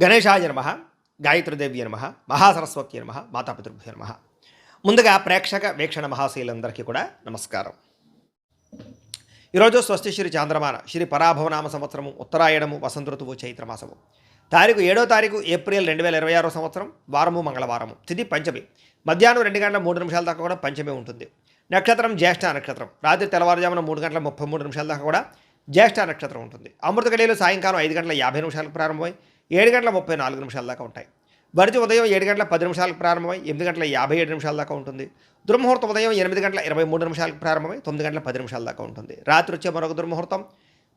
గణేశాయ నమ, గాయత్రీదేవ్య నమ, మహాసరస్వతి నమ, మాతాపితృభ్యో నమ. ముందుగా ప్రేక్షక వీక్షణ మహాశీలందరికీ కూడా నమస్కారం. ఈరోజు స్వస్తి శ్రీ చాంద్రమాన శ్రీ పరాభవనామ సంవత్సరము ఉత్తరాయణము వసంత ఋతువు చైత్రమాసము తారీఖు 7వ తారీఖు ఏప్రిల్ 2026 సంవత్సరం వారము మంగళవారము. తిథి పంచమి, మధ్యాహ్నం 2 గంటల 3 నిమిషాల దాకా కూడా పంచమి ఉంటుంది. నక్షత్రం జ్యేష్ఠ నక్షత్రం, రాత్రి తెల్లవారుజామున 3 గంటల 33 నిమిషాల దాకా కూడా జ్యేష్ఠ నక్షత్రం ఉంటుంది. అమృత గడియలు సాయంకాలం 5 గంటల 50 నిమిషాలకు ప్రారంభమై 7 గంటల 34 నిమిషాల దాకా ఉంటాయి. భరితి ఉదయం 7 గంటల 10 నిమిషాలకు ప్రారంభమై 8 గంటల 57 నిమిషాల దాకా ఉంటుంది. దుర్ముహూర్తం ఉదయం 8 గంటల 23 నిమిషాలకు ప్రారంభమై 9 గంటల 10 నిమిషాల దాకా ఉంటుంది. రాత్రి వచ్చే మరొక దుర్ముహూర్తం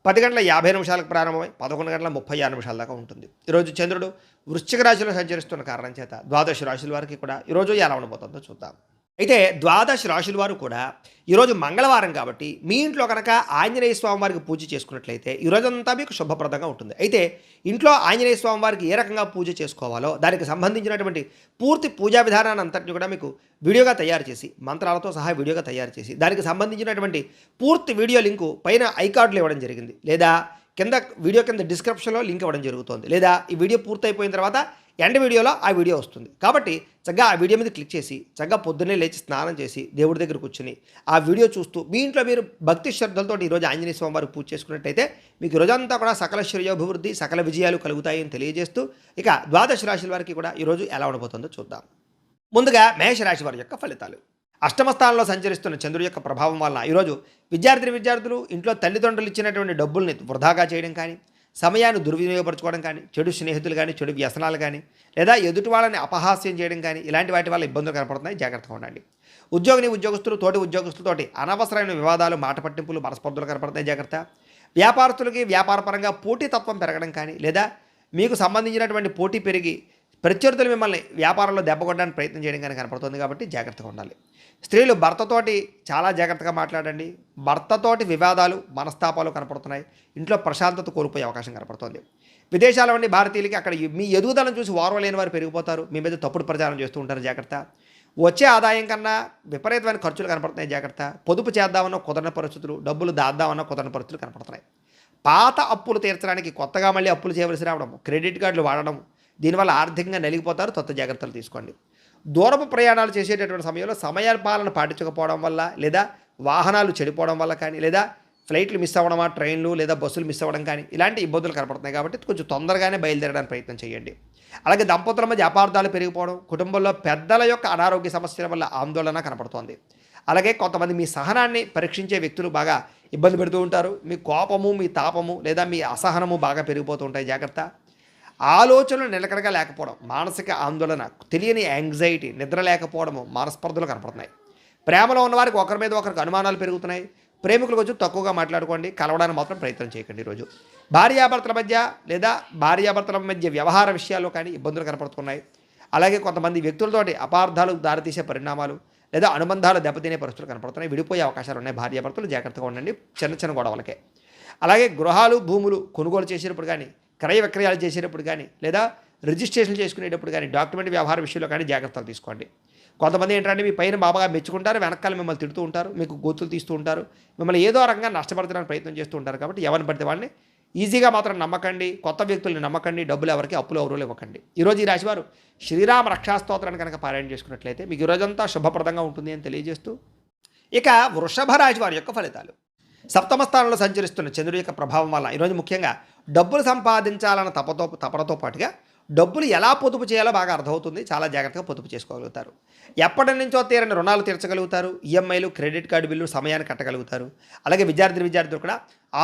10 గంటల 50 నిమిషాలకు ప్రారంభమై 11 గంటల 36 నిమిషాల దాకా ఉంటుంది. ఈరోజు చంద్రుడు వృశ్చిక రాశిలో సంచరిస్తున్న కారణం చేత ద్వాదశ రాశుల వారికి కూడా ఈరోజు ఎలా ఉండబోతుందో చూద్దాం. అయితే ద్వాదశ రాశుల వారు కూడా ఈరోజు మంగళవారం కాబట్టి మీ ఇంట్లో కనుక ఆంజనేయ స్వామి వారికి పూజ చేసుకున్నట్లయితే ఈరోజంతా మీకు శుభప్రదంగా ఉంటుంది. అయితే ఇంట్లో ఆంజనేయ స్వామి వారికి ఏ రకంగా పూజ చేసుకోవాలో దానికి సంబంధించినటువంటి పూర్తి పూజా విధానాన్ని అంతటిని కూడా మీకు వీడియోగా తయారు చేసి మంత్రాలతో సహా వీడియోగా తయారు చేసి దానికి సంబంధించినటువంటి పూర్తి వీడియో లింకు పైన ఐకార్డులు ఇవ్వడం జరిగింది, లేదా కింద వీడియో కింద డిస్క్రిప్షన్లో లింక్ ఇవ్వడం జరుగుతుంది, లేదా ఈ వీడియో పూర్తయిపోయిన తర్వాత ఎండ్ వీడియోలో ఆ వీడియో వస్తుంది. కాబట్టి చక్కగా ఆ వీడియో మీద క్లిక్ చేసి చక్కగా పొద్దున్నే లేచి స్నానం చేసి దేవుడి దగ్గర కూర్చుని ఆ వీడియో చూస్తూ మీ ఇంట్లో మీరు భక్తి శ్రద్ధలతో ఈరోజు ఆంజనేయ స్వామి వారికి పూజ చేసుకున్నట్టయితే మీకు రోజంతా కూడా సకల శ్రేయోభివృద్ధి సకల విజయాలు కలుగుతాయని తెలియజేస్తూ ఇక ద్వాదశ రాశుల వారికి కూడా ఈరోజు ఎలా ఉండబోతుందో చూద్దాం. ముందుగా మేషరాశి వారి యొక్క ఫలితాలు. అష్టమ స్థానంలో సంచరిస్తున్న చంద్రుడి యొక్క ప్రభావం వలన ఈరోజు విద్యార్థులు ఇంట్లో తల్లిదండ్రులు ఇచ్చినటువంటి డబ్బుల్ని వృధాగా చేయడం కానీ, సమయాన్ని దుర్వినియోగపరచుకోవడం కానీ, చెడు స్నేహితులు కానీ, చెడు వ్యసనాలు కానీ, లేదా ఎదుటి వాళ్ళని అపహాస్యం చేయడం కానీ ఇలాంటి వాటి వల్ల ఇబ్బందులు కనపడుతున్నాయి. జాగ్రత్తగా ఉండండి. ఉద్యోగస్తులు తోటి ఉద్యోగస్తులతోటి అనవసరమైన వివాదాలు, మాట పట్టింపులు, మనస్పర్ధలు కనపడుతున్నాయి. జాగ్రత్త. వ్యాపారస్తులకి వ్యాపారపరంగా పోటీతత్వం పెరగడం కానీ, లేదా మీకు సంబంధించినటువంటి పోటీ పెరిగి ప్రత్యర్థులు మిమ్మల్ని వ్యాపారంలో దెబ్బకొట్టడానికి ప్రయత్నం చేయడం కానీ కనపడుతుంది. కాబట్టి జాగ్రత్తగా ఉండాలి. స్త్రీలు భర్తతోటి చాలా జాగ్రత్తగా మాట్లాడండి. భర్తతోటి వివాదాలు, మనస్తాపాలు కనపడుతున్నాయి. ఇంట్లో ప్రశాంతత కోల్పోయే అవకాశం కనపడుతుంది. విదేశాల నుండి భారతీయులకి అక్కడ మీ ఎదుగుదలను చూసి ఓర్వలేని వారు పెరిగిపోతారు. మీ మీద తప్పుడు ప్రచారం చేస్తూ ఉంటారు. జాగ్రత్త. వచ్చే ఆదాయం కన్నా విపరీతమైన ఖర్చులు కనపడుతున్నాయి. జాగ్రత్త. పొదుపు చేద్దామన్నా కుదరని పరిస్థితులు, డబ్బులు దాద్దామన్నా కుదరని పరిస్థితులు కనపడుతున్నాయి. పాత అప్పులు తీర్చడానికి కొత్తగా మళ్ళీ అప్పులు చేయవలసి రావడం, క్రెడిట్ కార్డులు వాడడం, దీనివల్ల ఆర్థికంగా నలిగిపోతారు. కొత్త జాగ్రత్తలు తీసుకోండి. దూరపు ప్రయాణాలు చేసేటటువంటి సమయంలో సమయ పాలన పాటించకపోవడం వల్ల, లేదా వాహనాలు చెడిపోవడం వల్ల కానీ, లేదా ఫ్లైట్లు మిస్ అవ్వడమా, ట్రైన్లు లేదా బస్సులు మిస్ అవ్వడం కానీ ఇలాంటి ఇబ్బందులు కనపడుతున్నాయి. కాబట్టి కొంచెం తొందరగానే బయలుదేరడానికి ప్రయత్నం చేయండి. అలాగే దంపతుల మధ్య అపార్థాలు పెరిగిపోవడం, కుటుంబంలో పెద్దల యొక్క అనారోగ్య సమస్యల వల్ల ఆందోళన కనపడుతోంది. అలాగే కొంతమంది మీ సహనాన్ని పరీక్షించే వ్యక్తులు బాగా ఇబ్బంది పెడుతూ ఉంటారు. మీ కోపము, మీ తాపము లేదా మీ అసహనము బాగా పెరిగిపోతూ ఉంటాయి. జాగ్రత్త. ఆలోచనలు నిలకడగా లేకపోవడం, మానసిక ఆందోళన, తెలియని యాంగ్జైటీ, నిద్ర లేకపోవడము, మనస్పర్ధలు కనపడుతున్నాయి. ప్రేమలో ఉన్నవారికి ఒకరి మీద ఒకరికి అనుమానాలు పెరుగుతున్నాయి. ప్రేమికులు కొంచెం తక్కువగా మాట్లాడుకోండి. కలవడానికి మాత్రం ప్రయత్నం చేయకండి. ఈరోజు భార్యాభర్తల మధ్య వ్యవహార విషయాల్లో కానీ ఇబ్బందులు కనపడుతున్నాయి. అలాగే కొంతమంది వ్యక్తులతోటి అపార్థాలు దారితీసే పరిణామాలు లేదా అనుబంధాలు దెబ్బతినే పరిస్థితులు కనపడుతున్నాయి. విడిపోయే అవకాశాలు ఉన్నాయి. భార్యాభర్తలు జాగ్రత్తగా ఉండండి చిన్న గొడవలకే. అలాగే గృహాలు, భూములు కొనుగోలు చేసేటప్పుడు కానీ, క్రయ విక్రయాలు చేసేటప్పుడు కానీ, లేదా రిజిస్ట్రేషన్ చేసుకునేటప్పుడు కానీ, డాక్యుమెంట్ వ్యవహార విషయంలో కానీ జాగ్రత్తలు తీసుకోండి. కొంతమంది ఏంటంటే మీ పైన బాగా మెచ్చుకుంటారు, వెనకాల మిమ్మల్ని తిడుతూ ఉంటారు, మీకు గోతులు తీస్తూ ఉంటారు, మిమ్మల్ని ఏదో రకంగా నష్టపరచడానికి ప్రయత్నం చేస్తూ ఉంటారు. కాబట్టి ఎవరిని పడితే వాళ్ళని ఈజీగా మాత్రం నమ్మకండి. కొత్త వ్యక్తుల్ని నమ్మకండి. డబ్బులు ఎవరికి అప్పులు ఎవరు ఇవ్వకండి. ఈరోజు ఈ రాశివారు శ్రీరామ రక్షాస్తోత్రాన్ని కనుక పారాయణ చేసుకున్నట్లయితే మీకు ఈరోజంతా శుభప్రదంగా ఉంటుంది అని తెలియజేస్తూ ఇక వృషభ రాశి వారి యొక్క ఫలితాలు. సప్తమ స్థానంలో సంచరిస్తున్న చంద్రుడి యొక్క ప్రభావం వల్ల ఈరోజు ముఖ్యంగా డబ్బులు సంపాదించాలన్న తపనతో పాటుగా డబ్బులు ఎలా పొదుపు చేయాలో బాగా అర్థమవుతుంది. చాలా జాగ్రత్తగా పొదుపు చేసుకోగలుగుతారు. ఎప్పటి నుంచో తీరని రుణాలు తీర్చగలుగుతారు. ఈఎంఐలు, క్రెడిట్ కార్డు బిల్లు సమయాన్ని కట్టగలుగుతారు. అలాగే విద్యార్థులు కూడా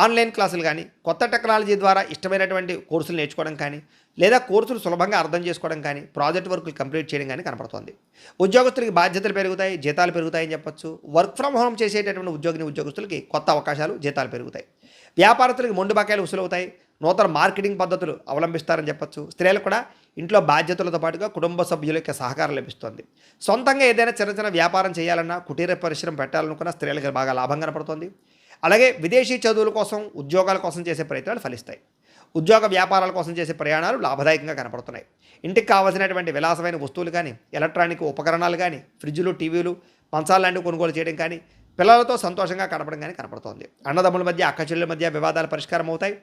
ఆన్లైన్ క్లాసులు కానీ, కొత్త టెక్నాలజీ ద్వారా ఇష్టమైనటువంటి కోర్సులు నేర్చుకోవడం కానీ, లేదా కోర్సులు సులభంగా అర్థం చేసుకోవడం కానీ, ప్రాజెక్ట్ వర్కులు కంప్లీట్ చేయడం కానీ కనపడుతుంది. ఉద్యోగస్తులకి బాధ్యతలు పెరుగుతాయి, జీతాలు పెరుగుతాయని చెప్పొచ్చు. వర్క్ ఫ్రమ్ హోమ్ చేసేటటువంటి ఉద్యోగస్తులకి కొత్త అవకాశాలు, జీతాలు పెరుగుతాయి. వ్యాపారస్తులకి మొండి బకాయిలు వసూలవుతాయి. నూతన మార్కెటింగ్ పద్ధతులు అవలంబిస్తారని చెప్పొచ్చు. స్త్రీలకు కూడా ఇంట్లో బాధ్యతలతో పాటుగా కుటుంబ సభ్యుల యొక్క సహకారం లభిస్తుంది. సొంతంగా ఏదైనా చిన్న వ్యాపారం చేయాలన్నా, కుటీర పరిశ్రమ పెట్టాలనుకున్న స్త్రీలకు బాగా లాభం కనపడుతుంది. అలాగే విదేశీ చదువుల కోసం, ఉద్యోగాల కోసం చేసే ప్రయత్నాలు ఫలిస్తాయి. ఉద్యోగ వ్యాపారాల కోసం చేసే ప్రయాణాలు లాభదాయకంగా కనపడుతున్నాయి. ఇంటికి కావాల్సినటువంటి విలాసమైన వస్తువులు కానీ, ఎలక్ట్రానిక్ ఉపకరణాలు కానీ, ఫ్రిడ్జ్లు, టీవీలు, మంచాలు లాంటివి కొనుగోలు చేయడం కానీ, పిల్లలతో సంతోషంగా గడపడం కానీ కనపడుతోంది. అన్నదమ్ముల మధ్య, అక్క చెల్లెల మధ్య వివాదాల పరిష్కారం అవుతాయి.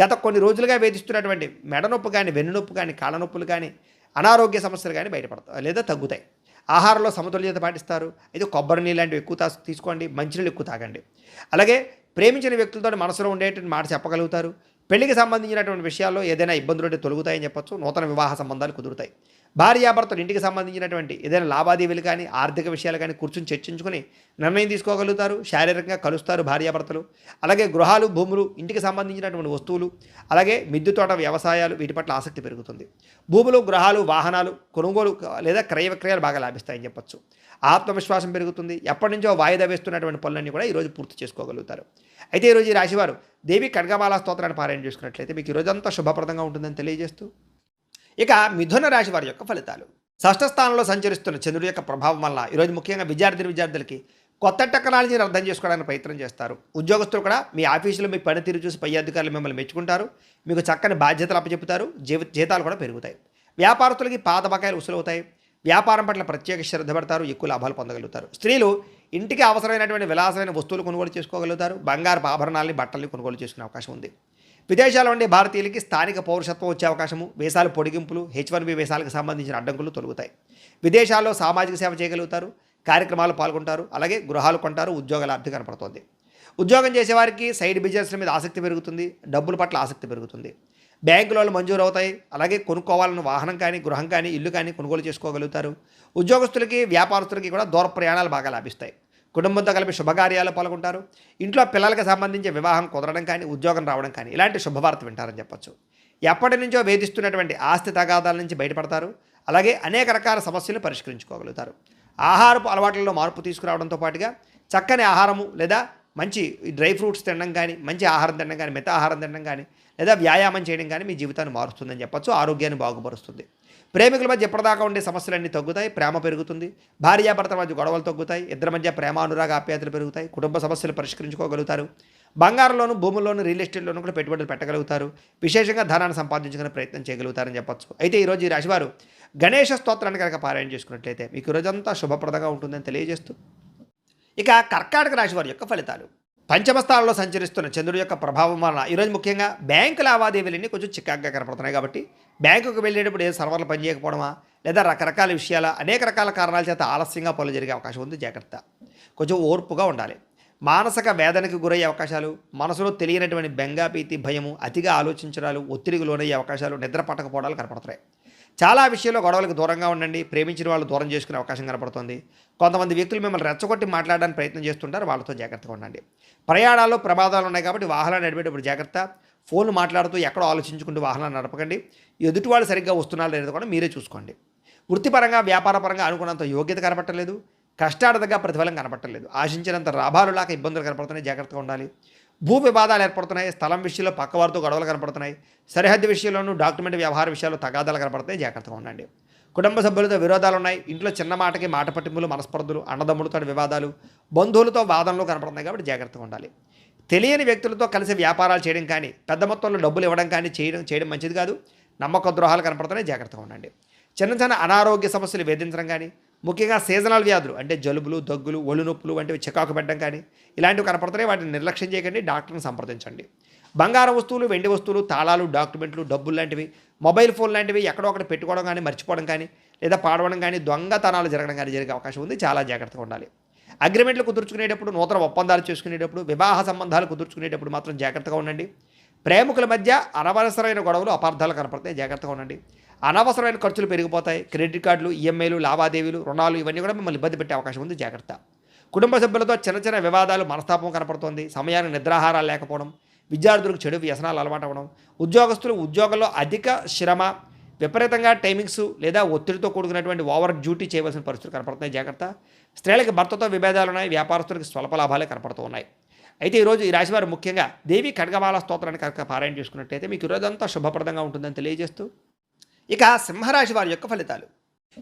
గత కొన్ని రోజులుగా వేధిస్తున్నటువంటి మెడ నొప్పి కానీ, వెన్నునొప్పి కానీ, కాళ్ళ నొప్పులు కానీ, అనారోగ్య సమస్యలు కానీ బయటపడతాయి లేదా తగ్గుతాయి. ఆహారంలో సమతుల్యత పాటిస్తారు. అయితే కొబ్బరి నీళ్ళు లాంటివి ఎక్కువ తీసుకోండి, మంచినీళ్ళు ఎక్కువ తాగండి. అలాగే ప్రేమించిన వ్యక్తులతో మనసులో ఉండేటువంటి మాట చెప్పగలుగుతారు. పెళ్లికి సంబంధించినటువంటి విషయాల్లో ఏదైనా ఇబ్బందులు ఉంటే తొలగుతాయని చెప్పొచ్చు. నూతన వివాహ సంబంధాలు కుదురుతాయి. భార్యాభర్తలు ఇంటికి సంబంధించినటువంటి ఏదైనా లావాదేవీలు కానీ, ఆర్థిక విషయాలు కానీ కూర్చొని చర్చించుకొని నిర్ణయం తీసుకోగలుగుతారు. శారీరకంగా కలుస్తారు భార్యాభర్తలు. అలాగే గృహాలు, భూములు, ఇంటికి సంబంధించినటువంటి వస్తువులు, అలాగే మిద్దె తోట, వ్యవసాయాలు వీటి పట్ల ఆసక్తి పెరుగుతుంది. భూములు, గృహాలు, వాహనాలు కొనుగోలు లేదా క్రయ విక్రయాలు బాగా లాభిస్తాయని చెప్పొచ్చు. ఆత్మవిశ్వాసం పెరుగుతుంది. ఎప్పటి నుంచో వాయిదా వేస్తున్నటువంటి పనులన్నీ కూడా ఈరోజు పూర్తి చేసుకోగలుగుతారు. అయితే ఈరోజు ఈ రాశివారు దేవి ఖడ్గమాల స్తోత్రాన్ని పారాయణ చేసుకున్నట్లయితే మీకు ఈరోజంతా శుభప్రదంగా ఉంటుందని తెలియజేస్తూ, ఇక మిథున రాశి వారి యొక్క ఫలితాలు. షష్ఠ స్థానంలో సంచరిస్తున్న చంద్రుడి యొక్క ప్రభావం వల్ల ఈరోజు ముఖ్యంగా విద్యార్థులకి కొత్త టెక్నాలజీని అర్థం చేసుకోవడానికి ప్రయత్నం చేస్తారు. ఉద్యోగస్తులు కూడా మీ ఆఫీసులో మీ పనితీరు చూసి పై అధికారులు మిమ్మల్ని మెచ్చుకుంటారు. మీకు చక్కని బాధ్యతలు అప్పచెప్పుతారు. జీతాలు కూడా పెరుగుతాయి. వ్యాపారస్తులకి పాత బకాయిలు వసూలవుతాయి. వ్యాపారం పట్ల ప్రత్యేక శ్రద్ధ పెడతారు. ఎక్కువ లాభాలు పొందగలుగుతారు. స్త్రీలు ఇంటికి అవసరమైనటువంటి విలాసమైన వస్తువులు కొనుగోలు చేసుకోగలుగుతారు. బంగారు ఆభరణాలని, బట్టల్ని కొనుగోలు చేసుకునే అవకాశం ఉంది. విదేశాల్లో ఉండే భారతీయులకి స్థానిక పౌరసత్వం వచ్చే అవకాశము, వీసాలు పొడిగింపులు, H1B వీసాలకు సంబంధించిన అడ్డంకులు తొలగుతాయి. విదేశాల్లో సామాజిక సేవ చేయగలుగుతారు. కార్యక్రమాలు పాల్గొంటారు. అలాగే గృహాలు కొంటారు. ఉద్యోగాల అభివృద్ధి కనపడుతోంది. ఉద్యోగం చేసేవారికి సైడ్ బిజినెస్ల మీద ఆసక్తి పెరుగుతుంది. డబ్బుల పట్ల ఆసక్తి పెరుగుతుంది. బ్యాంకులలో మంజూరు అవుతాయి. అలాగే కొనుక్కోవాలన్న వాహనం కానీ, గృహం కానీ, ఇల్లు కానీ కొనుగోలు చేసుకోగలుగుతారు. ఉద్యోగస్తులకి, వ్యాపారస్తులకి కూడా దూర ప్రయాణాలు బాగా లాభిస్తాయి. కుటుంబంతో కలిపి శుభకార్యాలు పాల్గొంటారు. ఇంట్లో పిల్లలకు సంబంధించి వివాహం కుదరడం కానీ, ఉద్యోగం రావడం కానీ ఇలాంటి శుభవార్త వింటారని చెప్పొచ్చు. ఎప్పటి నుంచో వేధిస్తున్నటువంటి ఆస్తి తగాదాల నుంచి బయటపడతారు. అలాగే అనేక రకాల సమస్యలు పరిష్కరించుకోగలుగుతారు. ఆహారపు అలవాట్లలో మార్పు తీసుకురావడంతో పాటుగా చక్కని ఆహారము లేదా మంచి డ్రై ఫ్రూట్స్ తినడం కానీ, మంచి ఆహారం తినడం కానీ, మిత ఆహారం తినడం కానీ, లేదా వ్యాయామం చేయడం కానీ మీ జీవితాన్ని మారుస్తుందని చెప్పొచ్చు. ఆరోగ్యాన్ని బాగుపరుస్తుంది. ప్రేమికుల మధ్య ఎప్పటిదాకా ఉండే సమస్యలన్నీ తగ్గుతాయి. ప్రేమ పెరుగుతుంది. భార్యాభర్తల మధ్య గొడవలు తగ్గుతాయి. ఇద్దరి మధ్య ప్రేమ, అనురాగ, ఆప్యాయతలు పెరుగుతాయి. కుటుంబ సమస్యలు పరిష్కరించుకోగలుగుతారు. బంగారంలోను, భూముల్లోను, రియల్ ఎస్టేట్లోనూ కూడా పెట్టుబడులు పెట్టగలుగుతారు. విశేషంగా ధనాన్ని సంపాదించుకునే ప్రయత్నం చేయగలుగుతారని చెప్పొచ్చు. అయితే ఈరోజు ఈ రాశివారు గణేష స్తోత్రాన్ని కనుక పారాయణ చేసుకున్నట్లయితే మీకు ఈరోజంతా శుభప్రదంగా ఉంటుందని తెలియజేస్తూ, ఇక కర్కాటక రాశి వారి యొక్క ఫలితాలు. పంచమ స్థానంలో సంచరిస్తున్న చంద్రుడి యొక్క ప్రభావం వలన ఈరోజు ముఖ్యంగా బ్యాంకు లావాదేవీలన్నీ కొంచెం చికాగ్గా కనపడుతున్నాయి. కాబట్టి బ్యాంకుకు వెళ్ళేటప్పుడు ఏ సర్వర్లు పనిచేయకపోవడమా, లేదా రకరకాల విషయాల అనేక రకాల కారణాల చేత ఆలస్యంగా పనులు జరిగే అవకాశం ఉంది. జాగ్రత్త. కొంచెం ఓర్పుగా ఉండాలి. మానసిక వేదనకు గురయ్యే అవకాశాలు, మనసులో తెలియనటువంటి బెంగా, భీతి, భయము, అతిగా ఆలోచించడాలు, ఒత్తిడికి లోనయ్యే అవకాశాలు, నిద్ర పట్టకపోవడాలు కనపడుతున్నాయి. చాలా విషయాల్లో గొడవలకు దూరంగా ఉండండి. ప్రేమించిన వాళ్ళు దూరం చేసుకునే అవకాశం కనపడుతుంది. కొంతమంది వ్యక్తులు మిమ్మల్ని రెచ్చగొట్టి మాట్లాడడానికి ప్రయత్నం చేస్తుంటారు. వాళ్ళతో జాగ్రత్తగా ఉండండి. ప్రయాణాల్లో ప్రమాదాలు ఉన్నాయి కాబట్టి వాహనాలు నడిపేటప్పుడు జాగ్రత్త. ఫోన్ మాట్లాడుతూ ఎక్కడో ఆలోచించుకుంటూ వాహనాలు నడపకండి. ఎదుటి వాళ్ళు సరిగ్గా వస్తున్నారో లేదో కూడా మీరే చూసుకోండి. వృత్తిపరంగా, వ్యాపారపరంగా అనుకున్నంత యోగ్యత కనపట్టలేదు. కష్టాడదగా ప్రతిఫలం కనపట్టలేదు. ఆశించినంత లాభాలు లేక ఇబ్బందులు కనపడుతున్నాయి. జాగ్రత్తగా ఉండాలి. భూ వివాదాలు ఏర్పడుతున్నాయి. స్థలం విషయంలో పక్కవారితో గొడవలు కనపడుతున్నాయి. సరిహద్దు విషయంలోనూ డాక్యుమెంట్ వ్యవహార విషయాల్లో తగాదాలు కనపడుతున్నాయి. జాగ్రత్తగా ఉండండి. కుటుంబ సభ్యులతో విరోధాలు ఉన్నాయి. ఇంట్లో చిన్న మాటకి మాట పట్టింపులు, మనస్పర్ధలు, అన్నదమ్ములతో వివాదాలు, బంధువులతో వాదనలు కనపడుతున్నాయి. కాబట్టి జాగ్రత్తగా ఉండాలి. తెలియని వ్యక్తులతో కలిసి వ్యాపారాలు చేయడం కానీ, పెద్ద మొత్తంలో డబ్బులు ఇవ్వడం కానీ చేయడం మంచిది కాదు. నమ్మక ద్రోహాలు కనపడుతున్నాయి. జాగ్రత్తగా ఉండండి. చిన్న చిన్న అనారోగ్య సమస్యలు వేధించడం కానీ, ముఖ్యంగా సీజనల్ వ్యాధులు అంటే జలుబులు, దగ్గులు, ఒళ్ళు నొప్పులు వంటివి చికాకు పెట్టడం కానీ ఇలాంటివి కనపడుతున్నాయి. వాటిని నిర్లక్ష్యం చేయకండి. డాక్టర్ని సంప్రదించండి. బంగారం వస్తువులు, వెండి వస్తువులు, తాళాలు, డాక్యుమెంట్లు, డబ్బులు లాంటివి, మొబైల్ ఫోన్ లాంటివి ఎక్కడో ఒకటి పెట్టుకోవడం కానీ, మర్చిపోవడం కానీ, లేదా పాడవడం కానీ, దొంగతనాలు జరగడం కానీ జరిగే అవకాశం ఉంది. చాలా జాగ్రత్తగా ఉండాలి. అగ్రిమెంట్లు కుదుర్చుకునేటప్పుడు, నూతన ఒప్పందాలు చేసుకునేటప్పుడు, వివాహ సంబంధాలు కుదుర్చుకునేటప్పుడు మాత్రం జాగ్రత్తగా ఉండండి. ప్రేమికుల మధ్య అనవసరమైన గొడవలు, అపార్థాలు కనపడతాయి. జాగ్రత్తగా ఉండండి. అనవసరమైన ఖర్చులు పెరిగిపోతాయి. క్రెడిట్ కార్డులు, ఈఎంఐలు, లావాదేవీలు, రుణాలు ఇవన్నీ కూడా మిమ్మల్ని ఇబ్బంది పెట్టే అవకాశం ఉంది. జాగ్రత్త. కుటుంబ సభ్యులతో చిన్న చిన్న వివాదాలు, మనస్తాపం కనపడుతోంది. సమయానికి నిద్రాహారాలు లేకపోవడం, విద్యార్థులకు చెడు వ్యసనాలు అలవాటు అవ్వడం, ఉద్యోగస్తులు ఉద్యోగంలో అధిక శ్రమ, విపరీతంగా టైమింగ్స్ లేదా ఒత్తిడితో కూడుకున్నటువంటి ఓవర్ డ్యూటీ చేయవలసిన పరిస్థితులు కనపడుతున్నాయి. జాగ్రత్త. స్త్రీలకు భర్తతో విభేదాలు ఉన్నాయి. వ్యాపారస్తులకు స్వల్ప లాభాలే కనపడుతూ ఉన్నాయి. అయితే ఈరోజు ఈ రాశివారు ముఖ్యంగా దేవి ఖడ్గమాల స్తోత్రాన్ని కనుక పారాయణ చేసుకున్నట్టయితే మీకు ఈరోజంతా శుభప్రదంగా ఉంటుందని తెలియజేస్తూ, ఇక సింహరాశి వారి యొక్క ఫలితాలు.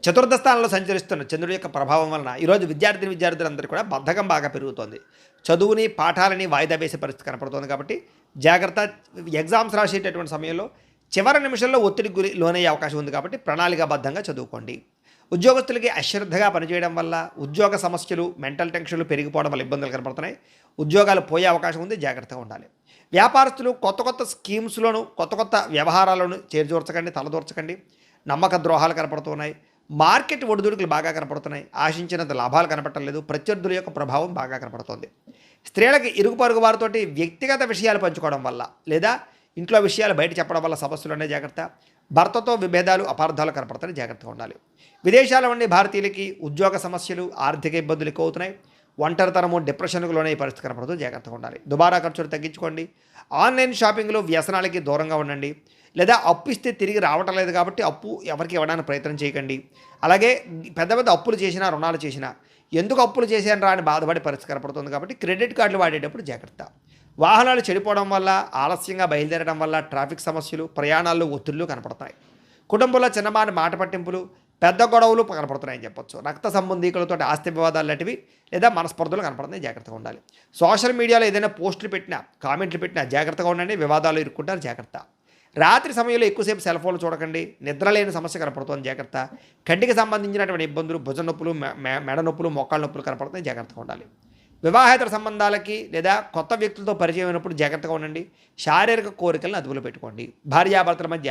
చతుర్థ స్థానంలో సంచరిస్తున్న చంద్రుడి యొక్క ప్రభావం వలన ఈరోజు విద్యార్థులందరూ కూడా బద్ధకం బాగా పెరుగుతోంది. చదువుని, పాఠాలని వాయిదా వేసే పరిస్థితి కనపడుతోంది. కాబట్టి జాగ్రత్త. ఎగ్జామ్స్ రాసేటటువంటి సమయంలో చివరి నిమిషంలో ఒత్తిడి లోనయ్యే అవకాశం ఉంది. కాబట్టి ప్రణాళికాబద్ధంగా చదువుకోండి. ఉద్యోగస్తులకి అశ్రద్ధగా పనిచేయడం వల్ల ఉద్యోగ సమస్యలు, మెంటల్ టెన్షన్లు పెరిగిపోవడం వల్ల ఇబ్బందులు కనపడుతున్నాయి. ఉద్యోగాలు పోయే అవకాశం ఉంది, జాగ్రత్తగా ఉండాలి. వ్యాపారస్తులు కొత్త కొత్త స్కీమ్స్లోను, కొత్త కొత్త వ్యవహారాలను చేర్చూర్చకండి, తలదూర్చకండి. నమ్మక ద్రోహాలు కనపడుతున్నాయి. మార్కెట్ ఒడిదుడుకులు బాగా కనపడుతున్నాయి. ఆశించినంత లాభాలు కనపడటం లేదు. ప్రత్యర్థుల యొక్క ప్రభావం బాగా కనపడుతోంది. స్త్రీలకి ఇరుగు పొరుగు వారితోటి వ్యక్తిగత విషయాలు పంచుకోవడం వల్ల లేదా ఇంట్లో విషయాలు బయట చెప్పడం వల్ల సమస్యలు ఉన్నాయి, జాగ్రత్త. భర్తతో విభేదాలు, అపార్థాలు కనపడతాయి, జాగ్రత్తగా ఉండాలి. విదేశాల నుండి భారతీయులకి ఉద్యోగ సమస్యలు, ఆర్థిక ఇబ్బందులు ఎక్కువ అవుతున్నాయి. ఒంటరితనము, డిప్రెషన్కు లోనే పరిస్థితి కనపడుతుంది, జాగ్రత్తగా ఉండాలి. దుబారా ఖర్చులు తగ్గించుకోండి. ఆన్లైన్ షాపింగ్లో వ్యసనాలకి దూరంగా ఉండండి. లేదా అప్పు ఇస్తే తిరిగి రావటం లేదు కాబట్టి అప్పు ఎవరికి ఇవ్వడానికి ప్రయత్నం చేయకండి. అలాగే పెద్ద పెద్ద అప్పులు చేసినా, రుణాలు చేసినా ఎందుకు అప్పులు చేశాను రా అని బాధపడే పరిస్థితి కనపడుతుంది కాబట్టి క్రెడిట్ కార్డులు వాడేటప్పుడు జాగ్రత్త. వాహనాలు చెడిపోవడం వల్ల, ఆలస్యంగా బయలుదేరడం వల్ల ట్రాఫిక్ సమస్యలు, ప్రయాణాల్లో ఒత్తిళ్లు కనపడతాయి. కుటుంబంలో చిన్నమాని మాట పట్టింపులు, పెద్ద గొడవలు కనపడుతున్నాయని చెప్పొచ్చు. రక్త సంబంధీకులతో ఆస్తి వివాదాలు లాంటివి లేదా మనస్పర్ధలు కనపడుతున్నాయి, జాగ్రత్తగా ఉండాలి. సోషల్ మీడియాలో ఏదైనా పోస్టులు పెట్టినా, కామెంట్లు పెట్టినా జాగ్రత్తగా ఉండండి. వివాదాలు ఇరుక్కుంటారు, జాగ్రత్త. రాత్రి సమయంలో ఎక్కువసేపు సెల్ ఫోన్లు చూడకండి. నిద్రలేని సమస్య కనపడుతుంది, జాగ్రత్త. కంటికి సంబంధించినటువంటి ఇబ్బందులు, భుజ నొప్పులు, మెడ నొప్పులు, మోకాళ్ళ నొప్పులు కనపడుతున్నాయి, జాగ్రత్తగా ఉండాలి. వివాహేతర సంబంధాలకి లేదా కొత్త వ్యక్తులతో పరిచయం అయినప్పుడు జాగ్రత్తగా ఉండండి. శారీరక కోరికలను అదుపులో పెట్టుకోండి. భార్యాభర్తల మధ్య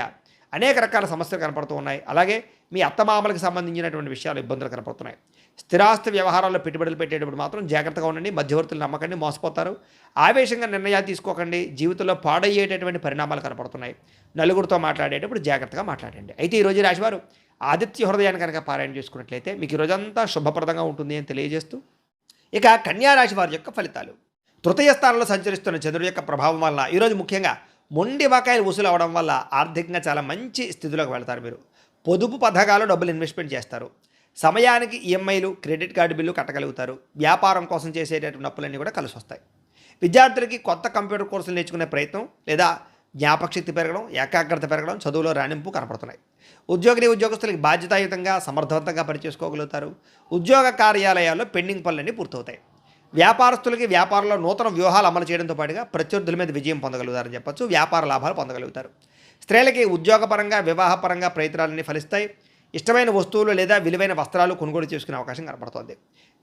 అనేక రకాల సమస్యలు కనపడుతూ ఉన్నాయి. అలాగే మీ అత్తమామలకు సంబంధించినటువంటి విషయాలు, ఇబ్బందులు కనపడుతున్నాయి. స్థిరాస్తి వ్యవహారాల్లో పెట్టుబడులు పెట్టేటప్పుడు మాత్రం జాగ్రత్తగా ఉండండి. మధ్యవర్తులు నమ్మకండి, మోసపోతారు. ఆవేశంగా నిర్ణయాలు తీసుకోకండి. జీవితంలో పాడయ్యేటటువంటి పరిణామాలు కనపడుతున్నాయి. నలుగురితో మాట్లాడేటప్పుడు జాగ్రత్తగా మాట్లాడండి. అయితే ఈరోజు రాశివారు ఆదిత్య హృదయాన్ని కనుక పారాయణ చేసుకున్నట్లయితే మీకు ఈరోజంతా శుభప్రదంగా ఉంటుంది అని తెలియజేస్తూ, ఇక కన్యా రాశి వారి యొక్క ఫలితాలు. తృతీయ స్థానంలో సంచరిస్తున్న చంద్రుడి యొక్క ప్రభావం వల్ల ఈరోజు ముఖ్యంగా మొండి బకాయిలు వసూలు అవడం వల్ల ఆర్థికంగా చాలా మంచి స్థితిలోకి వెళ్తారు. మీరు పొదుపు పథకాలు డబ్బులు ఇన్వెస్ట్మెంట్ చేస్తారు. సమయానికి ఈఎంఐలు, క్రెడిట్ కార్డు బిల్లు కట్టగలుగుతారు. వ్యాపారం కోసం చేసేటటువంటి అప్పులన్నీ కూడా కలిసి వస్తాయి. విద్యార్థులకి కొత్త కంప్యూటర్ కోర్సులు నేర్చుకునే ప్రయత్నం లేదా జ్ఞాపకశక్తి పెరగడం, ఏకాగ్రత పెరగడం, చదువులో రాణింపు కనపడుతున్నాయి. ఉద్యోగస్తులకి బాధ్యతాయుతంగా, సమర్థవంతంగా పనిచేసుకోగలుగుతారు. ఉద్యోగ కార్యాలయాల్లో పెండింగ్ పనులన్నీ పూర్తవుతాయి. వ్యాపారస్తులకి వ్యాపారంలో నూతన వ్యూహాలు అమలు చేయడంతో పాటుగా ప్రత్యర్థుల మీద విజయం పొందగలుగుతారని చెప్పొచ్చు. వ్యాపార లాభాలు పొందగలుగుతారు. స్త్రీలకి ఉద్యోగపరంగా, వివాహపరంగా ప్రయత్నాలన్నీ ఫలిస్తాయి. ఇష్టమైన వస్తువులు లేదా విలువైన వస్త్రాలు కొనుగోలు చేసుకునే అవకాశం కనపడుతోంది.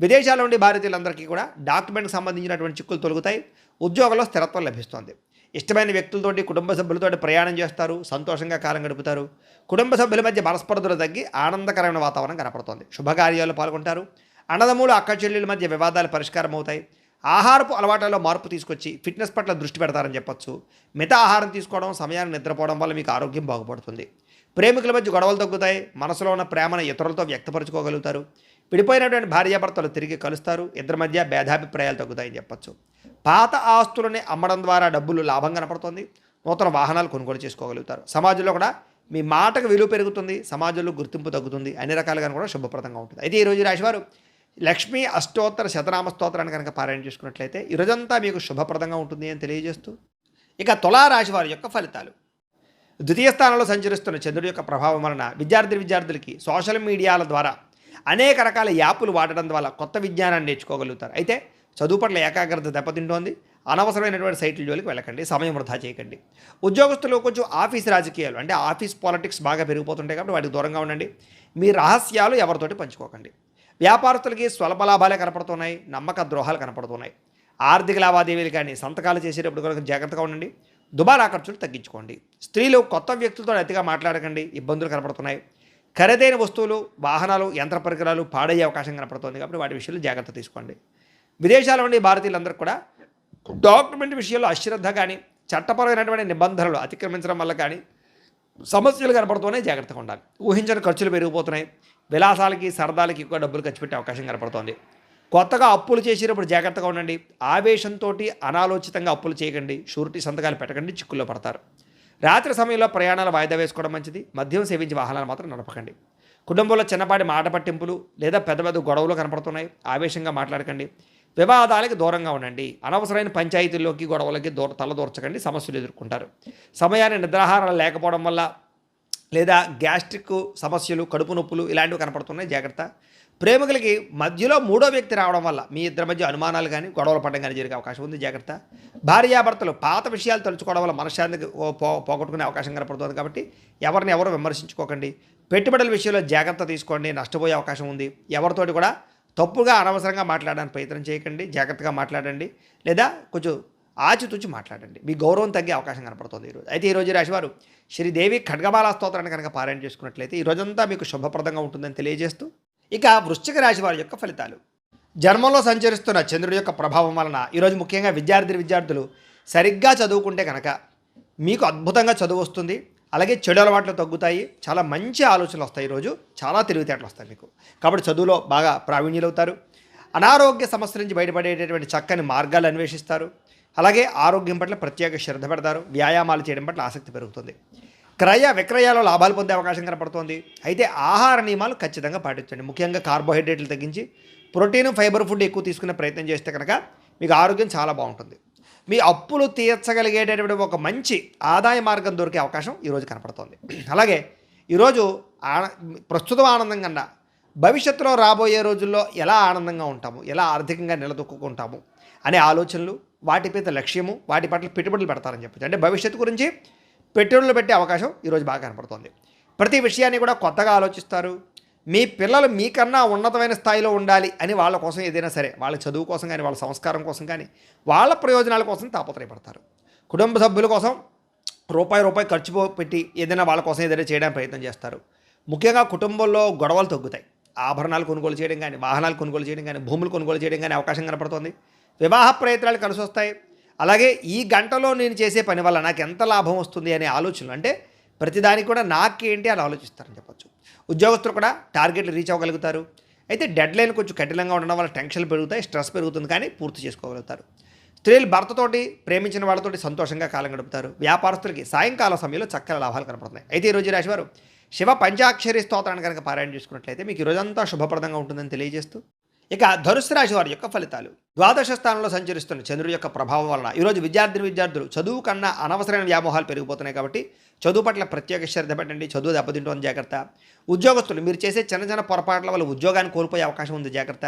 విదేశాల నుండి భారతీయులందరికీ కూడా డాక్యుమెంట్కి సంబంధించినటువంటి చిక్కులు తొలగుతాయి. ఉద్యోగంలో స్థిరత్వం లభిస్తోంది. ఇష్టమైన వ్యక్తులతోటి, కుటుంబ సభ్యులతోటి ప్రయాణం చేస్తారు. సంతోషంగా కాలం గడుపుతారు. కుటుంబ సభ్యుల మధ్య మనస్పర్ధలు తగ్గి ఆనందకరమైన వాతావరణం కనపడుతోంది. శుభకార్యాల్లో పాల్గొంటారు. అన్నదమ్ములు, అక్క చెల్లెళ్ళ మధ్య వివాదాలు పరిష్కారం అవుతాయి. ఆహారపు అలవాట్లలో మార్పు తీసుకొచ్చి ఫిట్నెస్ పట్ల దృష్టి పెడతారని చెప్పొచ్చు. మిత ఆహారం తీసుకోవడం, సమయాన్ని నిద్రపోవడం వల్ల మీకు ఆరోగ్యం బాగుపడుతుంది. ప్రేమికుల మధ్య గొడవలు తగ్గుతాయి. మనసులో ఉన్న ప్రేమను ఇతరులతో వ్యక్తపరచుకోగలుగుతారు. విడిపోయినటువంటి భార్యాభర్తలు తిరిగి కలుస్తారు. ఇద్దరి మధ్య భేదాభిప్రాయాలు తగ్గుతాయని చెప్పొచ్చు. పాత ఆస్తులని అమ్మడం ద్వారా డబ్బులు లాభం కనపడుతుంది. నూతన వాహనాలు కొనుగోలు చేసుకోగలుగుతారు. సమాజంలో కూడా మీ మాటకు విలువ పెరుగుతుంది. సమాజంలో గుర్తింపు తగ్గుతుంది. అన్ని రకాలుగా కూడా శుభప్రదంగా ఉంటుంది. అయితే ఈరోజు రాశివారు లక్ష్మీ అష్టోత్తర శతనామ స్తోత్రాన్ని కనుక పారాయణ చేసుకున్నట్లయితే ఈరోజంతా మీకు శుభప్రదంగా ఉంటుంది అని తెలియజేస్తూ, ఇక తులారాశి వారి యొక్క ఫలితాలు. ద్వితీయ స్థానంలో సంచరిస్తున్న చంద్రుడి యొక్క ప్రభావం వలన విద్యార్థులకి సోషల్ మీడియాల ద్వారా అనేక రకాల యాప్లు వాడడం ద్వారా కొత్త విజ్ఞానాన్ని నేర్చుకోగలుగుతారు. అయితే చదువు పట్ల ఏకాగ్రత దెబ్బతింటోంది. అనవసరమైనటువంటి సైట్ల జోలికి వెళ్ళకండి. సమయం వృధా చేయకండి. ఉద్యోగస్తులు కొంచెం ఆఫీస్ రాజకీయాలు అంటే ఆఫీస్ పాలిటిక్స్ బాగా పెరిగిపోతుంటాయి కాబట్టి వాటికి దూరంగా ఉండండి. మీ రహస్యాలు ఎవరితోటి పంచుకోకండి. వ్యాపారస్తులకి స్వల్ప లాభాలే కనపడుతున్నాయి. నమ్మక ద్రోహాలు కనపడుతున్నాయి. ఆర్థిక లావాదేవీలు కానీ సంతకాలు చేసేటప్పుడు కనుక జాగ్రత్తగా ఉండండి. దుబారా ఖర్చులు తగ్గించుకోండి. స్త్రీలు కొత్త వ్యక్తులతో అతిగా మాట్లాడకండి. ఇబ్బందులు కనపడుతున్నాయి. ఖరీదైన వస్తువులు, వాహనాలు, యంత్ర పరికరాలు పాడయ్యే అవకాశం కనపడుతుంది కాబట్టి వాటి విషయంలో జాగ్రత్త తీసుకోండి. విదేశాల నుండి భారతీయులందరూ కూడా డాక్యుమెంట్ విషయంలో అశ్రద్ధ కానీ, చట్టపరమైనటువంటి నిబంధనలు అతిక్రమించడం వల్ల కానీ సమస్యలు కనపడుతున్నాయి, జాగ్రత్తగా ఉండాలి. ఊహించని ఖర్చులు పెరిగిపోతున్నాయి. విలాసాలకి, సరదాలకి ఎక్కువ డబ్బులు ఖర్చు పెట్టే అవకాశం కనపడుతోంది. కొత్తగా అప్పులు చేసేటప్పుడు జాగ్రత్తగా ఉండండి. ఆవేశంతో అనాలోచితంగా అప్పులు చేయకండి. షూరిటీ సంతకాలు పెట్టకండి, చిక్కుల్లో పడతారు. రాత్రి సమయంలో ప్రయాణాలు వాయిదా వేసుకోవడం మంచిది. మద్యం సేవించి వాహనాలు మాత్రం నడపకండి. కుటుంబంలో చిన్నపాటి మాట పట్టింపులు లేదా పెద్ద పెద్ద గొడవలు కనపడుతున్నాయి. ఆవేశంగా మాట్లాడకండి. వివాదాలకి దూరంగా ఉండండి. అనవసరమైన పంచాయతీల్లోకి, గొడవలకి తలదూర్చకండి. సమస్యలు ఎదుర్కొంటారు. సమయాన్ని నిద్రాహారాలు లేకపోవడం వల్ల లేదా గ్యాస్ట్రిక్ సమస్యలు, కడుపు నొప్పులు ఇలాంటివి కనపడుతున్నాయి, జాగ్రత్త. ప్రేమికులకి మధ్యలో మూడో వ్యక్తి రావడం వల్ల మీ ఇద్దరి మధ్య అనుమానాలు కానీ గొడవలు పడడం కానీ జరిగే అవకాశం ఉంది, జాగ్రత్త. భార్యాభర్తలు పాత విషయాలు తలుచుకోవడం వల్ల మనశ్శాంతికి పోగొట్టుకునే అవకాశం కనపడుతుంది కాబట్టి ఎవరిని ఎవరు విమర్శించుకోకండి. పెట్టుబడుల విషయంలో జాగ్రత్త తీసుకోండి, నష్టపోయే అవకాశం ఉంది. ఎవరితోటి కూడా తప్పుగా అనవసరంగా మాట్లాడడానికి ప్రయత్నం చేయకండి, జాగ్రత్తగా మాట్లాడండి, లేదా కొంచెం ఆచితూచి మాట్లాడండి. మీ గౌరవం తగ్గే అవకాశం కనపడుతుంది ఈరోజు. అయితే ఈరోజు రాశివారు శ్రీదేవి ఖడ్గమాల స్తోత్రాన్ని కనుక పారాయణ చేసుకున్నట్లయితే ఈ రోజంతా మీకు శుభప్రదంగా ఉంటుందని తెలియజేస్తూ, ఇక వృశ్చిక రాశి వారి యొక్క ఫలితాలు. జన్మంలో సంచరిస్తున్న చంద్రుడి యొక్క ప్రభావం వలన ఈరోజు ముఖ్యంగా విద్యార్థులు సరిగ్గా చదువుకుంటే కనుక మీకు అద్భుతంగా చదువు వస్తుంది. అలాగే చెడు అలవాట్లు తగ్గుతాయి, చాలా మంచి ఆలోచనలు వస్తాయి. ఈరోజు చాలా తెలివితేటలు వస్తాయి మీకు, కాబట్టి చదువులో బాగా ప్రావీణ్యులవుతారు. అనారోగ్య సమస్యల నుంచి బయటపడేటటువంటి చక్కని మార్గాలు అన్వేషిస్తారు. అలాగే ఆరోగ్యం పట్ల ప్రత్యేక శ్రద్ధ పెడతారు. వ్యాయామాలు చేయడం పట్ల ఆసక్తి పెరుగుతుంది. క్రయ విక్రయాల్లో లాభాలు పొందే అవకాశం కనపడుతోంది. అయితే ఆహార నియమాలు ఖచ్చితంగా పాటించండి. ముఖ్యంగా కార్బోహైడ్రేట్లు తగ్గించి ప్రోటీన్, ఫైబర్ ఫుడ్ ఎక్కువ తీసుకునే ప్రయత్నం చేస్తే కనుక మీకు ఆరోగ్యం చాలా బాగుంటుంది. మీ అప్పులు తీర్చగలిగేటటువంటి ఒక మంచి ఆదాయ మార్గం దొరికే అవకాశం ఈరోజు కనపడుతోంది. అలాగే ఈరోజు ప్రస్తుతం ఆనందం కన్నా భవిష్యత్తులో రాబోయే రోజుల్లో ఎలా ఆనందంగా ఉంటాము, ఎలా ఆర్థికంగా నిలదొక్కుంటాము అనే ఆలోచనలు, వాటిపై లక్ష్యము, వాటి పట్ల పెట్టుబడులు పెడతారని చెప్పచ్చు. అంటే భవిష్యత్తు గురించి పెట్టుబడులు పెట్టే అవకాశం ఈరోజు బాగా కనపడుతుంది. ప్రతి విషయాన్ని కూడా కొత్తగా ఆలోచిస్తారు. మీ పిల్లలు మీకన్నా ఉన్నతమైన స్థాయిలో ఉండాలి అని వాళ్ళ కోసం ఏదైనా సరే, వాళ్ళ చదువు కోసం కానీ, వాళ్ళ సంస్కారం కోసం కానీ, వాళ్ళ ప్రయోజనాల కోసం తాపత్రయపడతారు. కుటుంబ సభ్యుల కోసం రూపాయి ఖర్చు పెట్టి ఏదైనా వాళ్ళ కోసం ఏదైనా చేయడానికి ప్రయత్నం చేస్తారు. ముఖ్యంగా కుటుంబంలో గొడవలు తగ్గుతాయి. ఆభరణాలు కొనుగోలు చేయడం కానీ, వాహనాలు కొనుగోలు చేయడం కానీ, భూములు కొనుగోలు చేయడం కానీ అవకాశం కనపడుతుంది. వివాహ ప్రయత్నాలు కలిసి వస్తాయి. అలాగే ఈ గంటలో నేను చేసే పని వల్ల నాకు ఎంత లాభం వస్తుంది అనే ఆలోచనలు, అంటే ప్రతిదానికి కూడా నాకేంటి అని ఆలోచిస్తారని చెప్పచ్చు. ఉద్యోగస్తులు కూడా టార్గెట్లు రీచ్ అవ్వగలుగుతారు. అయితే డెడ్ లైన్ కొంచెం కఠినంగా ఉండడం వల్ల టెన్షన్లు పెరుగుతాయి, స్ట్రెస్ పెరుగుతుంది, కానీ పూర్తి చేసుకోగలుగుతారు. స్త్రీలు భర్తతోటి, ప్రేమించిన వాళ్ళతోటి సంతోషంగా కాలం గడుపుతారు. వ్యాపారస్తులకి సాయంకాల సమయంలో చక్కని లాభాలు కనపడుతున్నాయి. అయితే ఈరోజు రాశివారు శివ పంచాక్షరి స్తోత్రాన్ని కనుక పారాయణ చేసుకున్నట్లయితే మీకు ఈరోజంతా శుభప్రదంగా ఉంటుందని తెలియజేస్తూ, ఇక ధనుసు రాశి వారి యొక్క ఫలితాలు. ద్వాదశ స్థానంలో సంచరిస్తున్న చంద్రుడి యొక్క ప్రభావం వలన ఈరోజు విద్యార్థులు చదువు కన్నా అనవసరమైన వ్యామోహాలు పెరిగిపోతున్నాయి. కాబట్టి చదువు పట్ల ప్రత్యేక శ్రద్ధ పెట్టండి. చదువు దెబ్బతింటుంది, జాగ్రత్త. ఉద్యోగస్తులు మీరు చేసే చిన్న పొరపాట్ల వల్ల ఉద్యోగాన్ని కోల్పోయే అవకాశం ఉంది, జాగ్రత్త.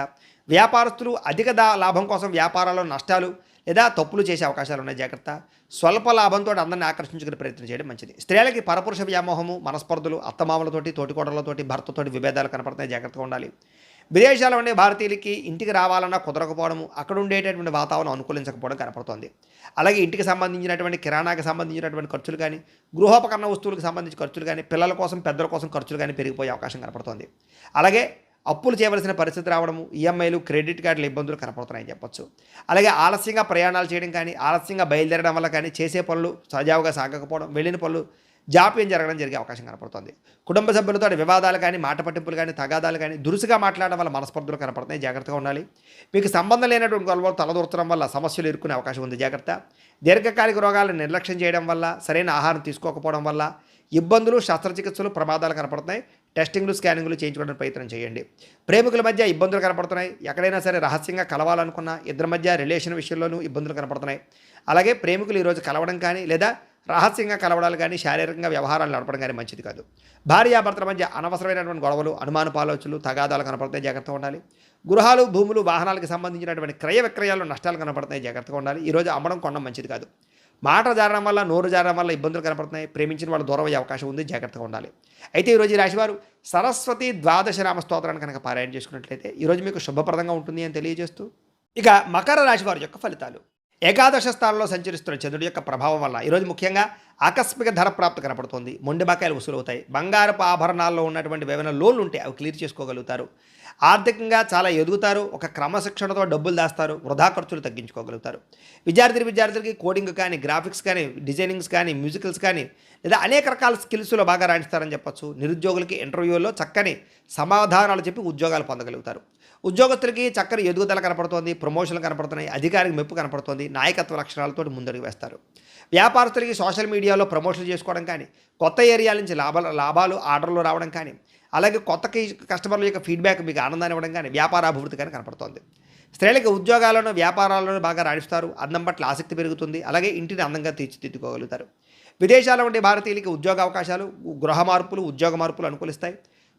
వ్యాపారస్తులు అధిక లాభం కోసం వ్యాపారాల్లో నష్టాలు లేదా తప్పులు చేసే అవకాశాలు ఉన్నాయి, జాగ్రత్త. స్వల్ప లాభంతో అందరిని ఆకర్షించుకునే ప్రయత్నం చేయడం మంచిది. స్త్రీలకి పరపురుష వ్యామోహము, మనస్పర్ధలు, అత్తమామలతోటి, తోటికోడలతోటి, భర్తతోటి విభేదాలు కనపడుతున్నాయి, జాగ్రత్తగా ఉండాలి. విదేశాల్లో ఉండే భారతీయులకి ఇంటికి రావాలన్నా కుదరకపోవడము, అక్కడ ఉండేటటువంటి వాతావరణం అనుకూలించకపోవడం కనపడుతోంది. అలాగే ఇంటికి సంబంధించినటువంటి కిరాణాకి సంబంధించినటువంటి ఖర్చులు కానీ, గృహోపకరణ వస్తువులకు సంబంధించిన ఖర్చులు కానీ, పిల్లల కోసం, పెద్దల కోసం ఖర్చులు కానీ పెరిగిపోయే అవకాశం కనపడుతోంది. అలాగే అప్పులు చేయవలసిన పరిస్థితి రావడము, ఈఎంఐలు, క్రెడిట్ కార్డుల ఇబ్బందులు కనపడుతున్నాయని చెప్పొచ్చు. అలాగే ఆలస్యంగా ప్రయాణాలు చేయడం కానీ, ఆలస్యంగా బయలుదేరడం వల్ల కానీ, చేసే పనులు సజావుగా సాగకపోవడం, వెళ్ళిన పనులు జాప్యం జరగడం జరిగే అవకాశం కనపడుతుంది. కుటుంబ సభ్యులతో వివాదాలు కానీ, మాట పట్టింపులు కానీ, తగాదాలు కానీ, దురుసుగా మాట్లాడడం వల్ల మనస్పర్ధలు కనపడుతున్నాయి, జాగ్రత్తగా ఉండాలి. మీకు సంబంధం లేనటువంటి గొడవలు తలదూర్చడం వల్ల సమస్యలు ఎదుర్కొనే అవకాశం ఉంది, జాగ్రత్త. దీర్ఘకాలిక రోగాలను నిర్లక్ష్యం చేయడం వల్ల, సరైన ఆహారం తీసుకోకపోవడం వల్ల ఇబ్బందులు, శస్త్రచికిత్సలు, ప్రమాదాలు కనపడుతున్నాయి. టెస్టింగ్లు, స్కానింగ్లు చేయించుకోవడానికి ప్రయత్నం చేయండి. ప్రేమికుల మధ్య ఇబ్బందులు కనపడుతున్నాయి. ఎక్కడైనా సరే రహస్యంగా కలవాలనుకున్నా ఇద్దరి మధ్య రిలేషన్ విషయంలోనూ ఇబ్బందులు కనపడుతున్నాయి. అలాగే ప్రేమికులు ఈరోజు కలవడం కానీ, లేదా రహస్యంగా కలవడాలు కానీ, శారీరకంగా వ్యవహారాలు నడపడం కానీ మంచిది కాదు. భార్యాభర్తల మధ్య అనవసరమైనటువంటి గొడవలు, అనుమానపు ఆలోచనలు, తగాదాలు కనపడతాయి, జాగ్రత్తగా ఉండాలి. గృహాలు, భూములు, వాహనాలకు సంబంధించినటువంటి క్రయ విక్రయాల్లో నష్టాలు కనపడతాయి, జాగ్రత్తగా ఉండాలి. ఈరోజు అమ్మడం కొనడం మంచిది కాదు. మాట జారడం వల్ల, నోరు జారడం వల్ల ఇబ్బందులు కనపడుతున్నాయి. ప్రేమించిన వాళ్ళు దూరం అయ్యే అవకాశం ఉంది, జాగ్రత్తగా ఉండాలి. అయితే ఈరోజు ఈ రాశివారు సరస్వతి ద్వాదశ నామ స్తోత్రాన్ని కనుక పారాయణ చేసుకున్నట్లయితే ఈరోజు మీకు శుభప్రదంగా ఉంటుంది అని తెలియజేస్తూ, ఇక మకర రాశి వారి యొక్క ఫలితాలు. ఏకాదశ స్థానంలో సంచరిస్తున్న చంద్రుడి యొక్క ప్రభావం వల్ల ఈరోజు ముఖ్యంగా ఆకస్మిక ధర ప్రాప్తి కనపడుతుంది. మొండి బకాయిలు వసూలవుతాయి. బంగారపు ఆభరణాల్లో ఉన్నటువంటి ఏమైనా లోన్లు ఉంటే అవి క్లియర్ చేసుకోగలుగుతారు. ఆర్థికంగా చాలా ఎదుగుతారు. ఒక క్రమశిక్షణతో డబ్బులు దాస్తారు. వృధా ఖర్చులు తగ్గించుకోగలుగుతారు. విద్యార్థులకి కోడింగ్ కానీ, గ్రాఫిక్స్ కానీ, డిజైనింగ్స్ కానీ, మ్యూజికల్స్ కానీ, లేదా అనేక రకాల స్కిల్స్లో బాగా రాణిస్తారని చెప్పొచ్చు. నిరుద్యోగులకి ఇంటర్వ్యూలో చక్కని సమాధానాలు చెప్పి ఉద్యోగాలు పొందగలుగుతారు. ఉద్యోగస్తులకి చక్కని ఎదుగుదల కనపడుతోంది. ప్రమోషన్లు కనపడుతున్నాయి. అధికారికి మెప్పు కనపడుతోంది. నాయకత్వ లక్షణాలతో ముందడుగు వేస్తారు. వ్యాపారస్తులకి సోషల్ మీడియాలో ప్రమోషన్లు చేసుకోవడం కానీ, కొత్త ఏరియాల నుంచి లాభాలు ఆర్డర్లు రావడం కానీ, అలాగే కొత్త కస్టమర్ల యొక్క ఫీడ్బ్యాక్ మీకు ఆనందాన్ని ఇవ్వడం కానీ, వ్యాపారాభివృద్ధి కానీ కనపడుతోంది. స్త్రీలకు ఉద్యోగాలను, వ్యాపారాలను బాగా రాణిస్తారు. అందం పట్ల ఆసక్తి పెరుగుతుంది. అలాగే ఇంటిని అందంగా తీర్చిదిద్దుకోగలుగుతారు. విదేశాల్లో ఉండే భారతీయులకి ఉద్యోగ అవకాశాలు, గృహ మార్పులు, ఉద్యోగ మార్పులు అనుకూలిస్తాయి.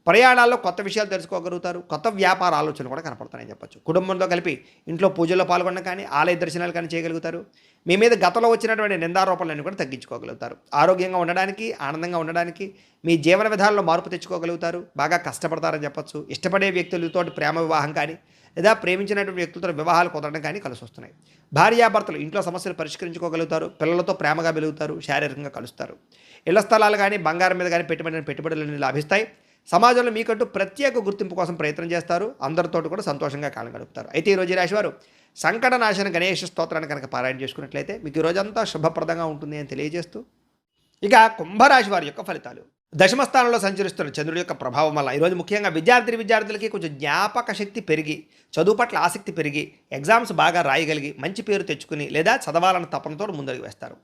ప్రయాణాల్లో కొత్త విషయాలు తెలుసుకోగలుగుతారు. కొత్త వ్యాపార ఆలోచనలు కూడా కనపడతాయని చెప్పొచ్చు. కుటుంబంతో కలిపి ఇంట్లో పూజల్లో పాల్గొనడం కానీ, ఆలయ దర్శనాలు కానీ చేయగలుగుతారు. మీ మీద గతంలో వచ్చినటువంటి నిందారోపణలన్నీ కూడా తగ్గించుకోగలుగుతారు. ఆరోగ్యంగా ఉండడానికి, ఆనందంగా ఉండడానికి మీ జీవన విధానంలో మార్పు తెచ్చుకోగలుగుతారు. బాగా కష్టపడతారని చెప్పొచ్చు. ఇష్టపడే వ్యక్తులతో ప్రేమ వివాహం కానీ, లేదా ప్రేమించినటువంటి వ్యక్తులతో వివాహాలు కుదరడం కానీ కలిసి వస్తున్నాయి. భార్యాభర్తలు ఇంట్లో సమస్యలు పరిష్కరించుకోగలుగుతారు. పిల్లలతో ప్రేమగా వెలుగుతారు. శారీరకంగా కలుస్తారు. ఇళ్ల స్థలాలు కానీ, బంగారం మీద కానీ పెట్టుబడులు లాభిస్తాయి. సమాజంలో మీకంటూ ప్రత్యేక గుర్తింపు కోసం ప్రయత్నం చేస్తారు. అందరితోటి కూడా సంతోషంగా కాలం గడుపుతారు. అయితే ఈరోజు ఈ రాశివారు సంకటనాశన గణేష స్తోత్రాన్ని కనుక పారాయణ చేసుకున్నట్లయితే మీకు ఈ రోజంతా శుభప్రదంగా ఉంటుంది అని తెలియజేస్తూ, ఇక కుంభరాశి వారి యొక్క ఫలితాలు. దశమ స్థానంలో సంచరిస్తున్న చంద్రుడి యొక్క ప్రభావం వల్ల ఈరోజు ముఖ్యంగా విద్యార్థులకి కొంచెం జ్ఞాపక శక్తి పెరిగి, చదువు పట్ల ఆసక్తి పెరిగి, ఎగ్జామ్స్ బాగా రాయగలిగి, మంచి పేరు తెచ్చుకుని లేదా చదవాలన్న తపనతో ముందడుగు వేస్తారు.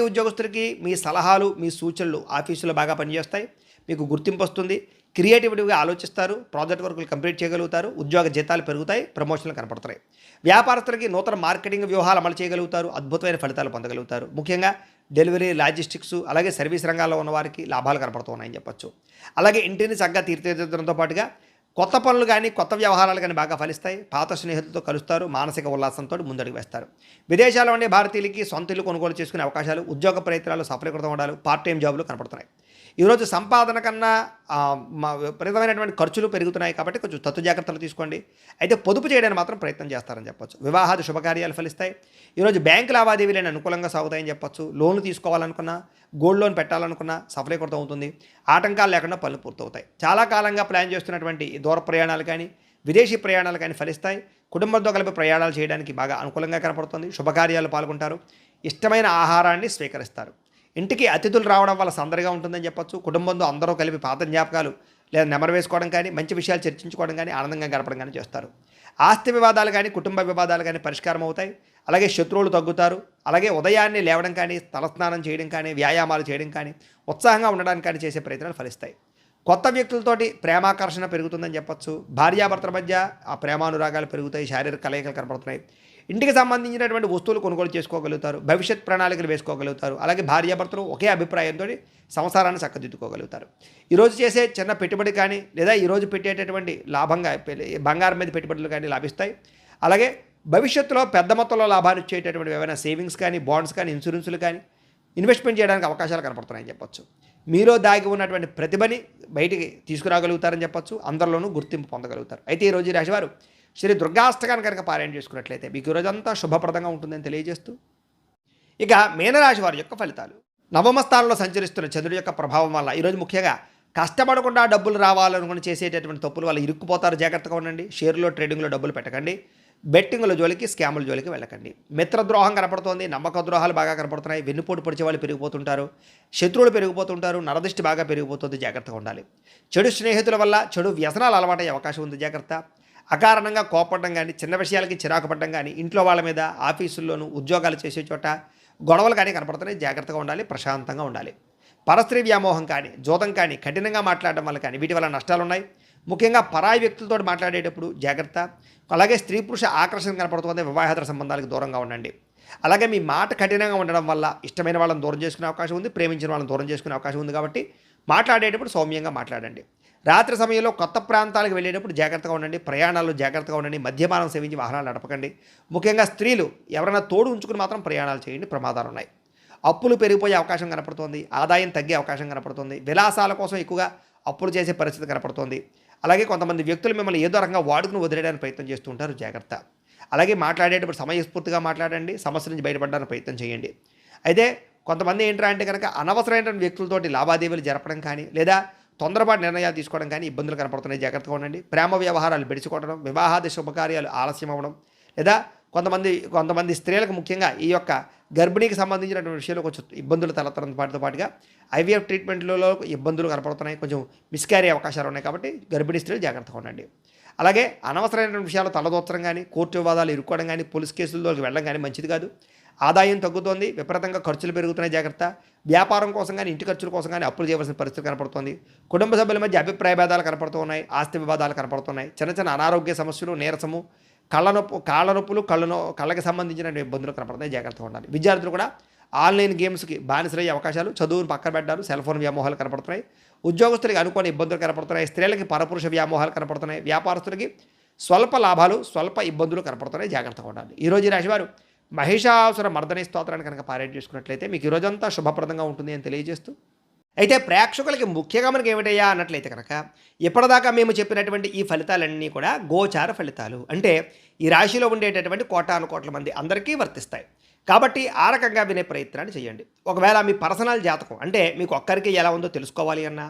ఉద్యోగస్తులకి మీ సలహాలు, మీ సూచనలు ఆఫీసులో బాగా పనిచేస్తాయి. మీకు గుర్తింపు వస్తుంది. క్రియేటివిటీగా ఆలోచిస్తారు. ప్రాజెక్ట్ వర్కులు కంప్లీట్ చేయగలుగుతారు. ఉద్యోగ జీతాలు పెరుగుతాయి. ప్రమోషన్లు కనపడతాయి. వ్యాపారస్తులకి నూతన మార్కెటింగ్ వ్యూహాలు అమలు చేయగలుగుతారు. అద్భుతమైన ఫలితాలు పొందగలుగుతారు. ముఖ్యంగా డెలివరీ, లాజిస్టిక్స్, అలాగే సర్వీస్ రంగాల్లో ఉన్న వారికి లాభాలు కనపడుతూ ఉన్నాయని చెప్పొచ్చు. అలాగే ఇంటిని చక్కగా తీర్చిదిద్దడంతో పాటుగా కొత్త పనులు కానీ, కొత్త వ్యవహారాలు కానీ బాగా ఫలిస్తాయి. పాత స్నేహితులతో కలుస్తారు. మానసిక ఉల్లాసంతో ముందడుగు వేస్తారు. విదేశాల్లో ఉండే భారతీయులకి సొంత ఇల్లు కొనుగోలు చేసుకునే అవకాశాలు, ఉద్యోగ ప్రయత్నాలు సఫలీకృతం అవడాలు, పార్ట్ టైం జాబులు కనపడుతున్నాయి. ఈరోజు సంపాదన కన్నా విపరీతమైనటువంటి ఖర్చులు పెరుగుతున్నాయి కాబట్టి కొంచెం తత్తు జాగ్రత్తలు తీసుకోండి. అయితే పొదుపు చేయడానికి మాత్రం ప్రయత్నం చేస్తారని చెప్పొచ్చు. వివాహాది శుభకార్యాలు ఫలిస్తాయి. ఈరోజు బ్యాంకు లావాదేవీలు అనుకూలంగా సాగుతాయని చెప్పొచ్చు. లోన్లు తీసుకోవాలనుకున్నా, గోల్డ్ లోన్ పెట్టాలనుకున్నా సఫలీకృతం అవుతుంది. ఆటంకాలు లేకుండా పనులు పూర్తవుతాయి. చాలా కాలంగా ప్లాన్ చేస్తున్నటువంటి దూర ప్రయాణాలు కానీ, విదేశీ ప్రయాణాలు కానీ ఫలిస్తాయి. కుటుంబంతో కలిపి ప్రయాణాలు చేయడానికి బాగా అనుకూలంగా కనపడుతుంది. శుభకార్యాలు పాల్గొంటారు. ఇష్టమైన ఆహారాన్ని స్వీకరిస్తారు. ఇంటికి అతిథులు రావడం వల్ల సందడిగా ఉంటుందని చెప్పొచ్చు. కుటుంబంతో అందరూ కలిపి పాత జ్ఞాపకాలు లేదా నెమరు వేసుకోవడం కానీ, మంచి విషయాలు చర్చించుకోవడం కానీ, ఆనందంగా గడపడం కానీ చేస్తారు. ఆస్తి వివాదాలు కానీ, కుటుంబ వివాదాలు కానీ పరిష్కారం అవుతాయి. అలాగే శత్రువులు తగ్గుతారు. అలాగే ఉదయాన్నే లేవడం కానీ, తలస్నానం చేయడం కానీ, వ్యాయామాలు చేయడం కానీ, ఉత్సాహంగా ఉండడానికి కానీ చేసే ప్రయత్నాలు ఫలిస్తాయి. కొత్త వ్యక్తులతోటి ప్రేమాకర్షణ పెరుగుతుందని చెప్పొచ్చు. భార్యాభర్తల మధ్య ఆ ప్రేమానురాగాలు పెరుగుతాయి. శారీరక కలయికలు కనపడుతున్నాయి. ఇంటికి సంబంధించినటువంటి వస్తువులు కొనుగోలు చేసుకోగలుగుతారు. భవిష్యత్ ప్రణాళికలు వేసుకోగలుగుతారు. అలాగే భార్యాభర్తలు ఒకే అభిప్రాయంతో సంసారాన్ని చక్కదిద్దుకోగలుగుతారు. ఈరోజు చేసే చిన్న పెట్టుబడి కానీ, లేదా ఈరోజు పెట్టేటటువంటి లాభంగా బంగారం మీద పెట్టుబడులు కానీ లాభిస్తాయి. అలాగే భవిష్యత్తులో పెద్ద మొత్తంలో లాభాలు ఇచ్చేటటువంటి ఏమైనా సేవింగ్స్ కానీ, బాండ్స్ కానీ, ఇన్సూరెన్సులు కానీ ఇన్వెస్ట్మెంట్ చేయడానికి అవకాశాలు కనపడుతున్నాయని చెప్పొచ్చు. మీలో దాగి ఉన్నటువంటి ప్రతిభని బయటికి తీసుకురాగలుగుతారని చెప్పొచ్చు. అందరిలోనూ గుర్తింపు పొందగలుగుతారు. అయితే ఈరోజు ఈ రాశివారు శ్రీ దుర్గాష్టకాన్ని కనుక పారాయణ చేసుకున్నట్లయితే మీకు ఈరోజంతా శుభప్రదంగా ఉంటుందని తెలియజేస్తూ, ఇక మీనరాశి వారి యొక్క ఫలితాలు. నవమ స్థానంలో సంచరిస్తున్న చంద్రుడి యొక్క ప్రభావం వల్ల ఈరోజు ముఖ్యంగా కష్టపడకుండా డబ్బులు రావాలనుకుని చేసేటటువంటి తప్పులు వల్ల ఇరుక్కుపోతారు. జాగ్రత్తగా ఉండండి. షేర్లో, ట్రేడింగ్లో డబ్బులు పెట్టకండి. బెట్టింగ్ల జోలికి, స్కాముల జోలికి వెళ్ళకండి. మిత్రద్రోహం కనపడుతోంది. నమ్మక ద్రోహాలు బాగా కనపడుతున్నాయి. వెన్నుపోటు పొడిచే వాళ్ళు పెరిగిపోతుంటారు. శత్రువులు పెరిగిపోతుంటారు. నరదృష్టి బాగా పెరిగిపోతుంది. జాగ్రత్తగా ఉండాలి. చెడు స్నేహితుల వల్ల చెడు వ్యసనాలు అలవాటయ్యే అవకాశం ఉంది. జాగ్రత్త. అకారణంగా కోపడడం కానీ, చిన్న విషయాలకి చిరాకు పడడం కానీ, ఇంట్లో వాళ్ళ మీద, ఆఫీసుల్లోనూ, ఉద్యోగాలు చేసే చోట గొడవలు కానీ కనపడుతున్నాయి. జాగ్రత్తగా ఉండాలి. ప్రశాంతంగా ఉండాలి. పరస్త్రీ వ్యామోహం కానీ, జోదం కానీ, కఠినంగా మాట్లాడడం వల్ల కానీ వీటి వల్ల నష్టాలు ఉన్నాయి. ముఖ్యంగా పరాయి వ్యక్తులతో మాట్లాడేటప్పుడు జాగ్రత్త. అలాగే స్త్రీ పురుష ఆకర్షణ కనపడుతుంది. వివాహేతర సంబంధాలకు దూరంగా ఉండండి. అలాగే మీ మాట కఠినంగా ఉండడం వల్ల ఇష్టమైన వాళ్ళని దూరం చేసుకునే అవకాశం ఉంది. ప్రేమించిన వాళ్ళని దూరం చేసుకునే అవకాశం ఉంది. కాబట్టి మాట్లాడేటప్పుడు సౌమ్యంగా మాట్లాడండి. రాత్రి సమయంలో కొత్త ప్రాంతాలకు వెళ్ళేటప్పుడు జాగ్రత్తగా ఉండండి. ప్రయాణాల్లో జాగ్రత్తగా ఉండండి. మద్యపానం సేవించి వాహనాలు నడపకండి. ముఖ్యంగా స్త్రీలు ఎవరైనా తోడు ఉంచుకుని మాత్రం ప్రయాణాలు చేయండి. ప్రమాదాలు ఉన్నాయి. అప్పులు పెరిగిపోయే అవకాశం కనపడుతోంది. ఆదాయం తగ్గే అవకాశం కనపడుతుంది. విలాసాల కోసం ఎక్కువగా అప్పులు చేసే పరిస్థితి కనపడుతోంది. అలాగే కొంతమంది వ్యక్తులు మిమ్మల్ని ఏదో రకంగా వాడుకుని వదిలేయడానికి ప్రయత్నం చేస్తూ ఉంటారు. జాగ్రత్త. అలాగే మాట్లాడేటప్పుడు సమయస్ఫూర్తిగా మాట్లాడండి. సమస్య నుంచి బయటపడడానికి ప్రయత్నం చేయండి. అయితే కొంతమంది ఏంటంటే అంటే కనుక అనవసరమైన వ్యక్తులతోటి లావాదేవీలు జరపడం కానీ, లేదా తొందరపాటు నిర్ణయాలు తీసుకోవడం కానీ ఇబ్బందులు కనపడుతున్నాయి. జాగ్రత్తగా ఉండండి. ప్రేమ వ్యవహారాలు బెడిచుకోవడం, వివాహాది శుభకార్యాలు ఆలస్యం అవ్వడం, లేదా కొంతమంది స్త్రీలకు ముఖ్యంగా ఈ యొక్క గర్భిణీకి సంబంధించినటువంటి విషయంలో కొంచెం ఇబ్బందులు తలెత్తడం పాటుగా ఐవీఎఫ్ ట్రీట్మెంట్లలో ఇబ్బందులు కనపడుతున్నాయి. కొంచెం మిస్క్యారీ అవకాశాలు ఉన్నాయి. కాబట్టి గర్భిణీ స్త్రీలు జాగ్రత్తగా ఉండండి. అలాగే అనవసరమైన విషయాలు తలదోచడం కానీ, కోర్టు వివాదాలు ఇరుక్కోవడం కానీ, పోలీస్ కేసుల్లోకి వెళ్ళడం కానీ మంచిది కాదు. ఆదాయం తగ్గుతోంది. విపరీతంగా ఖర్చులు పెరుగుతున్నాయి. జాగ్రత్త. వ్యాపారం కోసం కానీ, ఇంటి ఖర్చుల కోసం కానీ అప్పులు చేయవలసిన పరిస్థితి కనపడుతుంది. కుటుంబ సభ్యుల మధ్య అభిప్రాయ భేదాలు కనపడుతూ ఉన్నాయి. ఆస్తి వివాదాలు కనపడుతున్నాయి. చిన్న అనారోగ్య సమస్యలు, నీరసము, కాళ్ళ నొప్పులు, కళ్ళకి సంబంధించిన ఇబ్బందులు కనపడుతున్నాయి. జాగ్రత్తగా ఉండాలి. విద్యార్థులు కూడా ఆన్లైన్ గేమ్స్కి బానిసలయ్యే అవకాశాలు, చదువును పక్కన పెట్టారు, సెల్ ఫోన్ వ్యామోహాలు కనపడుతున్నాయి, ఉద్యోగస్తులకి అనుకోని ఇబ్బందులు కనపడుతున్నాయి, స్త్రీలకి పరపురుష వ్యామోహాలు కనపడుతున్నాయి, వ్యాపారస్తులకి స్వల్ప లాభాలు, స్వల్ప ఇబ్బందులు కనపడుతున్నాయి. జాగ్రత్తగా ఉండాలి. ఈరోజు ఈ రాశివారు మహిషాసుర మర్దని స్తోత్రాన్ని కనుక పారాయణ చేసుకున్నట్లయితే మీకు ఈ రోజంతా శుభప్రదంగా ఉంటుంది అని తెలియజేస్తూ, అయితే ప్రేక్షకులకి ముఖ్యంగా మనకి ఏమిటయ్యా అన్నట్లయితే కనుక ఇప్పటిదాకా మేము చెప్పినటువంటి ఈ ఫలితాలన్నీ కూడా గోచార ఫలితాలు, అంటే ఈ రాశిలో ఉండేటటువంటి కోటాను కోట్ల మంది అందరికీ వర్తిస్తాయి. కాబట్టి ఆ రకంగా వినే ప్రయత్నాన్ని చేయండి. ఒకవేళ మీ పర్సనల్ జాతకం అంటే మీకు ఒక్కరికి ఎలా ఉందో తెలుసుకోవాలి అన్నా,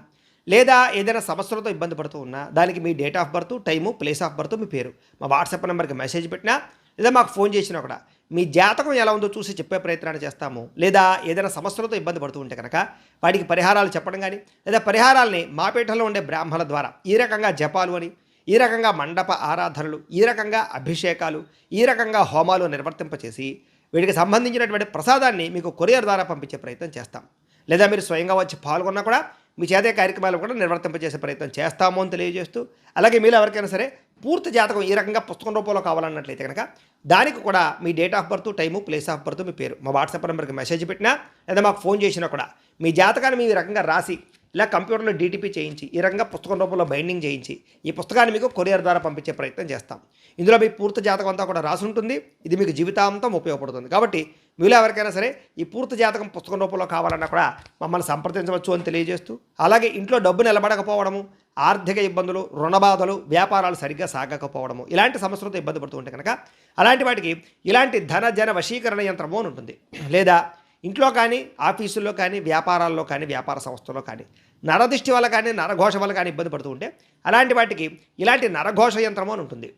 లేదా ఏదైనా సమస్యలతో ఇబ్బంది పడుతూ ఉన్నా, దానికి మీ date of birth, time, place of birth, మీ పేరు మా వాట్సాప్ నెంబర్కి మెసేజ్ పెట్టినా, లేదా మాకు ఫోన్ చేసినా కూడా మీ జాతకం ఎలా ఉందో చూసి చెప్పే ప్రయత్నాన్ని చేస్తాము. లేదా ఏదైనా సమస్యలతో ఇబ్బంది పడుతూ ఉంటే కనుక వాటికి పరిహారాలు చెప్పడం కానీ, లేదా పరిహారాలని మా పీఠంలో ఉండే బ్రాహ్మణుల ద్వారా ఈ రకంగా జపాలు అని, ఈ రకంగా మండప ఆరాధనలు, ఈ రకంగా అభిషేకాలు, ఈ రకంగా హోమాలు నిర్వర్తింపచేసి వీటికి సంబంధించినటువంటి ప్రసాదాన్ని మీకు కొరియర్ ద్వారా పంపించే ప్రయత్నం చేస్తాం. లేదా మీరు స్వయంగా వచ్చి పాల్గొన్నా కూడా మీ చేతే కార్యక్రమాలు కూడా నిర్వర్తింపజేసే ప్రయత్నం చేస్తాము అని తెలియజేస్తూ, అలాగే మీరు ఎవరికైనా సరే పూర్తి జాతకం ఈ రకంగా పుస్తకం రూపంలో కావాలన్నట్లయితే కనుక దానికి కూడా మీ date of birth, time, place of birth, మీ పేరు మా వాట్సాప్ నెంబర్కి మెసేజ్ పెట్టినా, లేదా మాకు ఫోన్ చేసినా కూడా మీ జాతకాన్ని మీ రకంగా రాసి ఇలా కంప్యూటర్లో డీటీపీ చేయించి ఈ రకంగా పుస్తకం రూపంలో బైండింగ్ చేయించి ఈ పుస్తకాన్ని మీకు కొరియర్ ద్వారా పంపించే ప్రయత్నం చేస్తాం. ఇందులో మీ పూర్తి జాతకం అంతా కూడా రాసి ఉంటుంది. ఇది మీకు జీవితాంతం ఉపయోగపడుతుంది. కాబట్టి మీలో ఎవరికైనా సరే ఈ పూర్తి జాతకం పుస్తకం రూపంలో కావాలన్నా కూడా మమ్మల్ని సంప్రదించవచ్చు అని తెలియజేస్తూ, అలాగే ఇంట్లో డబ్బు నిలబడకపోవడము, ఆర్థిక ఇబ్బందులు, రుణబాధలు, వ్యాపారాలు సరిగ్గా సాగకపోవడము, ఇలాంటి సమస్యలతో ఇబ్బంది పడుతూ ఉంటే కనుక అలాంటి వాటికి ఇలాంటి ధన జన వశీకరణ యంత్రము అని ఉంటుంది. లేదా ఇంట్లో కానీ, ఆఫీసుల్లో కానీ, వ్యాపారాల్లో కానీ, వ్యాపార సంస్థల్లో కానీ నరదిష్టి వల్ల కానీ, నరఘోష వల్ల కానీ ఇబ్బంది పడుతూ ఉంటే అలాంటి వాటికి ఇలాంటి నరఘోష యంత్రము అని ఉంటుంది.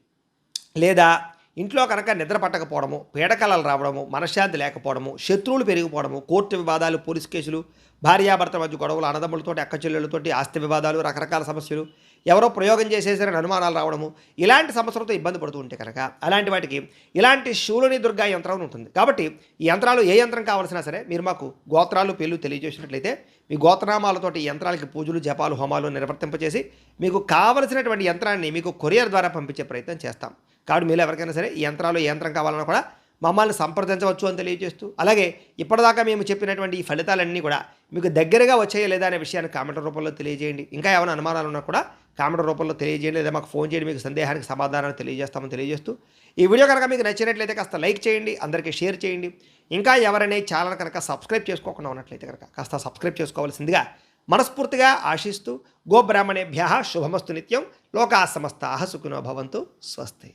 లేదా ఇంట్లో కనుక నిద్ర పట్టకపోవడము, పీడకలలు రావడము, మనశ్శాంతి లేకపోవడము, శత్రువులు పెరిగిపోవడము, కోర్టు వివాదాలు, పోలీస్ కేసులు, భార్యాభర్త మధ్య గొడవలు, అన్నదమ్ములతోటి, అక్క చెల్లెళ్ళతోటి ఆస్తి వివాదాలు, రకరకాల సమస్యలు, ఎవరో ప్రయోగం చేసేసరికి అనుమానాలు రావడము, ఇలాంటి సమస్యలతో ఇబ్బంది పడుతూ ఉంటే కనుక అలాంటి వాటికి ఇలాంటి శూలని దుర్గా యంత్రం ఉంటుంది. కాబట్టి ఈ యంత్రాలు ఏ యంత్రం కావాల్సినా సరే మీరు మాకు గోత్రాలు, పేర్లు తెలియజేసినట్లయితే మీ గోత్రనామాలతోటి ఈ యంత్రాలకి పూజలు, జపాలు, హోమాలు నిర్వర్తింపచేసి మీకు కావలసినటువంటి యంత్రాన్ని మీకు కొరియర్ ద్వారా పంపించే ప్రయత్నం చేస్తాం. కాబట్టి మీరు ఎవరికైనా సరే ఈ యంత్రాలు ఏ యంత్రం కావాలన్నా కూడా మమ్మల్ని సంప్రదించవచ్చు అని తెలియజేస్తూ, అలాగే ఇప్పటిదాకా మేము చెప్పినటువంటి ఈ ఫలితాలన్నీ కూడా మీకు దగ్గరగా వచ్చాయా లేదా అనే విషయాన్ని కామెంట్ రూపంలో తెలియజేయండి. ఇంకా ఏమైనా అనుమానాలు ఉన్నా కూడా కామెంట్ రూపంలో తెలియజేయండి, లేదా మాకు ఫోన్ చేయండి. మీకు సందేహానికి సమాధానాన్ని తెలియజేస్తామని తెలియజేస్తూ, ఈ వీడియో కనుక మీకు నచ్చినట్లయితే కాస్త లైక్ చేయండి, అందరికీ షేర్ చేయండి. ఇంకా ఎవరైనా ఛానల్ కనుక సబ్స్క్రైబ్ చేసుకోకుండా ఉన్నట్లయితే కనుక కాస్త సబ్స్క్రైబ్ చేసుకోవాల్సిందిగా మనస్ఫూర్తిగా ఆశిస్తూ, గోబ్రాహ్మణేభ్యః శుభమస్తు నిత్యం, లోకాః సమస్తాః సుఖినో భవంతు. స్వస్తి.